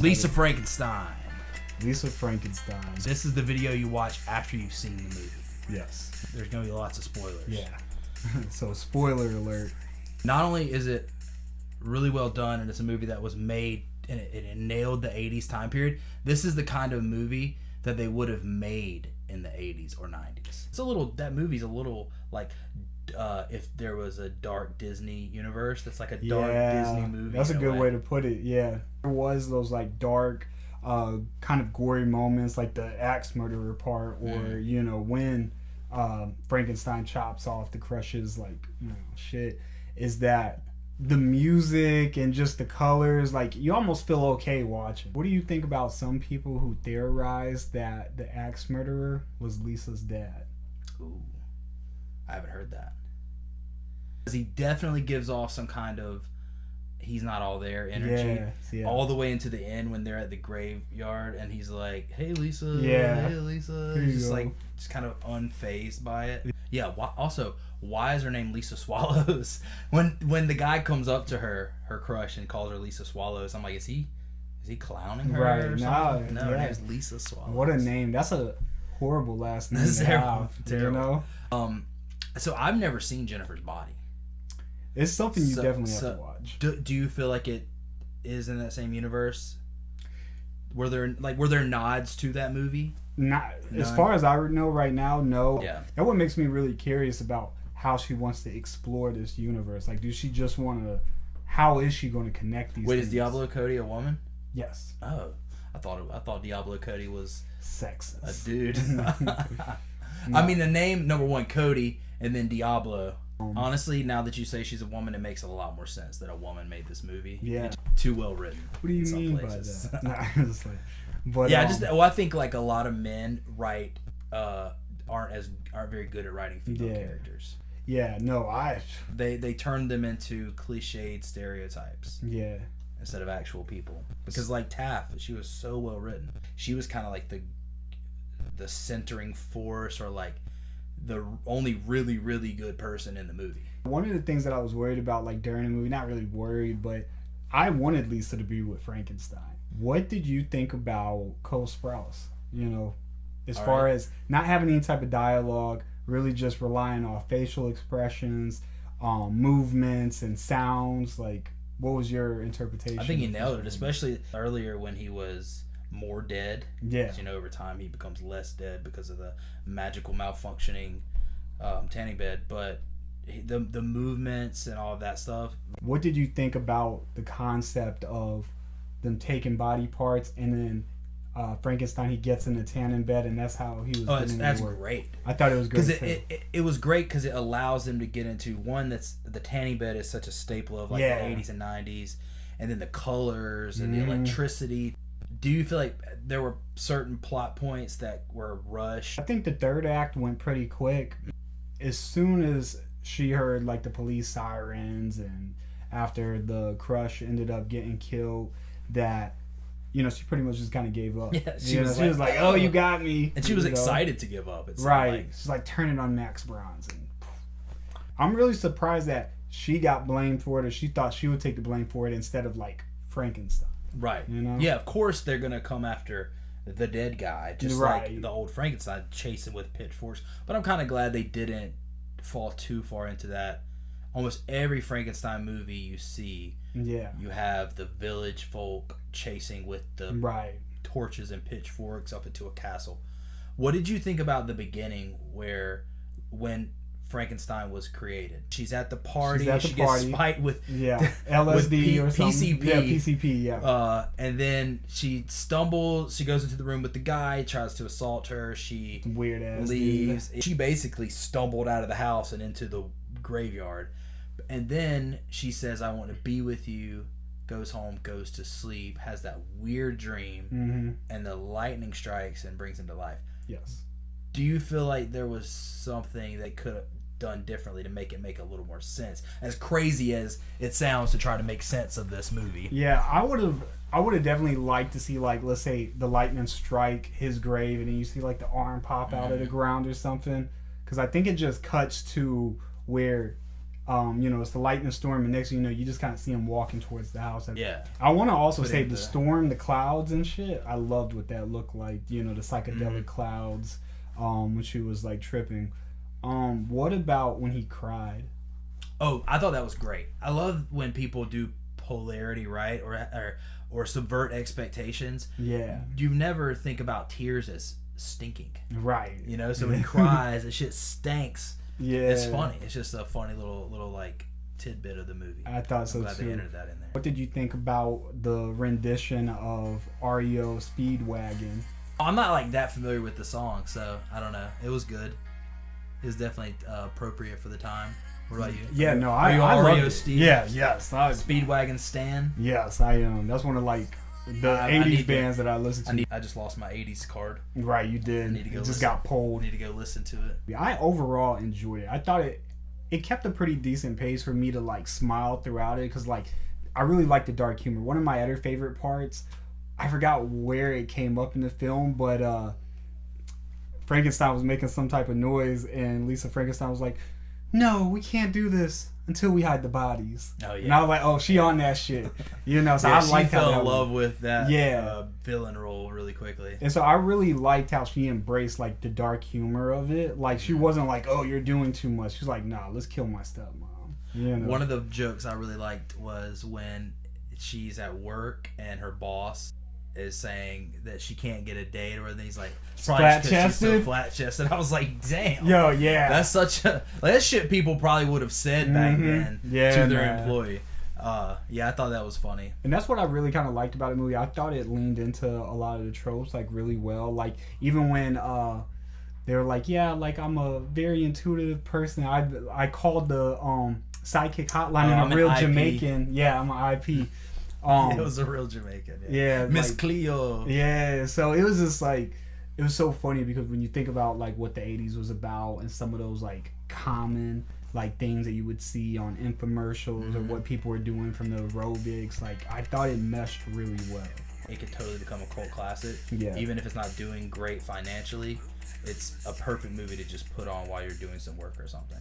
Lisa Frankenstein. Lisa Frankenstein. This is the video you watch after you've seen the movie. Yes. There's going to be lots of spoilers. Yeah. So spoiler alert. Not only is it really well done, and it's a movie that was made and it nailed the 80s time period, this is the kind of movie that they would have made in the 80s or 90s. It's a little, that movie's a little like if there was a dark Disney universe, that's like a dark Disney movie. That's a good way to put it. Yeah. There was those like dark kind of gory moments, like the axe murderer part, or you know, when Frankenstein chops off the Crush's like, you know, shit, is that the music and just the colors, like you almost feel okay watching. What do you think about some people who theorized that the axe murderer was Lisa's dad? Ooh, I haven't heard that. He definitely gives off some kind of he's not all there energy. Yeah. All the way into the end when they're at the graveyard and he's like, hey Lisa, yeah, hey Lisa, just like just kind of unfazed by it. Yeah. Also, why is her name Lisa Swallows? When the guy comes up to her crush, and calls her Lisa Swallows, I'm like, is he clowning her? Right. Or something? No, her name's Lisa Swallows. What a name! That's a horrible last name. That's terrible. You know. So I've never seen Jennifer's Body. It's something you definitely have to watch. Do you feel like it is in that same universe? Were there nods to that movie? Not as far as I know right now. No. Yeah. That what makes me really curious about how she wants to explore this universe. Like, does she just want to? How is she going to connect these? Wait, things? is Diablo Cody a woman? Yes. Oh, I thought Diablo Cody was sexist. A dude. I mean, the name number one, Cody, and then Diablo. Honestly, now that you say she's a woman, it makes a lot more sense that a woman made this movie. Yeah. It's too well written. What do you mean by that? Nah, honestly. But yeah, I think like a lot of men write aren't very good at writing female characters. Yeah, no, they turn them into cliched stereotypes. Yeah. Instead of actual people. Because like Taff, she was so well written. She was kind of like the centering force, or like the only really, really good person in the movie. One of the things that I was worried about, like during the movie, not really worried, but I wanted Lisa to be with Frankenstein. What did you think about Cole Sprouse? You know, as far as not having any type of dialogue, really just relying on facial expressions, movements and sounds. Like, what was your interpretation? I think he nailed it, especially earlier when he was more dead. Yeah. Because, you know, over time he becomes less dead because of the magical malfunctioning tanning bed. But the movements and all of that stuff. What did you think about the concept of them taking body parts and then Frankenstein, he gets in the tanning bed, and that's how he was that's great. I thought it was great because it was great because it allows them to get into that's the tanning bed is such a staple of like the 80s and 90s, and then the colors and the electricity. Do you feel like there were certain plot points that were rushed? I think the third act went pretty quick. As soon as she heard like the police sirens, and after the crush ended up getting killed, that, you know, she pretty much just kind of gave up. Yeah, she was like, "Oh, you got me," and she was excited to give up. Right, she's like turning on Max Bronson. I'm really surprised that she got blamed for it, or she thought she would take the blame for it instead of like Frankenstein. Right. You know? Yeah, of course they're gonna come after the dead guy, just like the old Frankenstein chasing with pitchforks. But I'm kind of glad they didn't fall too far into that. Almost every Frankenstein movie you see, you have the village folk chasing with the torches and pitchforks up into a castle. What did you think about the beginning, when Frankenstein was created? She's at the party. She gets spiked with LSD or something. Yeah, PCP. And then she stumbles. She goes into the room with the guy. Tries to assault her. She weird ass leaves. Dude. She basically stumbled out of the house and into the graveyard. And then she says, "I want to be with you." Goes home, goes to sleep, has that weird dream, and the lightning strikes and brings him to life. Yes. Do you feel like there was something they could have done differently to make it make a little more sense? As crazy as it sounds to try to make sense of this movie. Yeah, I would have definitely liked to see, like, let's say the lightning strike his grave and then you see like the arm pop out of the ground or something. Because I think it just cuts to where It's the lightning storm, and next thing you know, you just kind of see him walking towards the house. Yeah. I want to also say the storm, the clouds and shit. I loved what that looked like. The psychedelic clouds, when she was like tripping. What about when he cried? Oh, I thought that was great. I love when people do polarity, right, or subvert expectations. Yeah. You never think about tears as stinking, right? So when he cries, the shit stinks. Yeah, it's funny. It's just a funny little like tidbit of the movie. I thought so too. I'm glad they entered that in there. What did you think about the rendition of REO Speedwagon? I'm not like that familiar with the song, so I don't know. It was good. It was definitely appropriate for the time. What about you? Yeah, are you REO Steve? Yeah, yes. Speedwagon stan? Yes, I am. That's one of like the 80s bands that I listen to. I just lost my 80s card. Right, you did. I need to go just got pulled. I need to go listen to it. I overall enjoyed it. I thought it kept a pretty decent pace for me to like smile throughout it, because like I really like the dark humor. One of my other favorite parts, I forgot where it came up in the film, but Frankenstein was making some type of noise, and Lisa Frankenstein was like, "No, we can't do this until we hide the bodies." Oh yeah. And I was like, "Oh, she on that shit," So yeah, I like she fell in love with that villain role really quickly. And so I really liked how she embraced like the dark humor of it. Like she wasn't like, "Oh, you're doing too much." She's like, "Nah, let's kill my stepmom." One of the jokes I really liked was when she's at work and her boss is saying that she can't get a date or anything. He's like, flat chested. She's so flat chested. I was like, damn. Yo, yeah. That's such a that shit people probably would have said back then to their employee. I thought that was funny. And that's what I really kind of liked about the movie. I thought it leaned into a lot of the tropes like really well. Like even when they were like, yeah, like I'm a very intuitive person. I called the sidekick hotline in a real Jamaican. Yeah, I'm an IP. It was a real Jamaican. Yeah, Miss like, Cleo. Yeah, so it was just like, it was so funny because when you think about like what the 80s was about and some of those like common like things that you would see on infomercials or what people were doing from the aerobics, like I thought it meshed really well. It could totally become a cult classic. Yeah. Even if it's not doing great financially, it's a perfect movie to just put on while you're doing some work or something.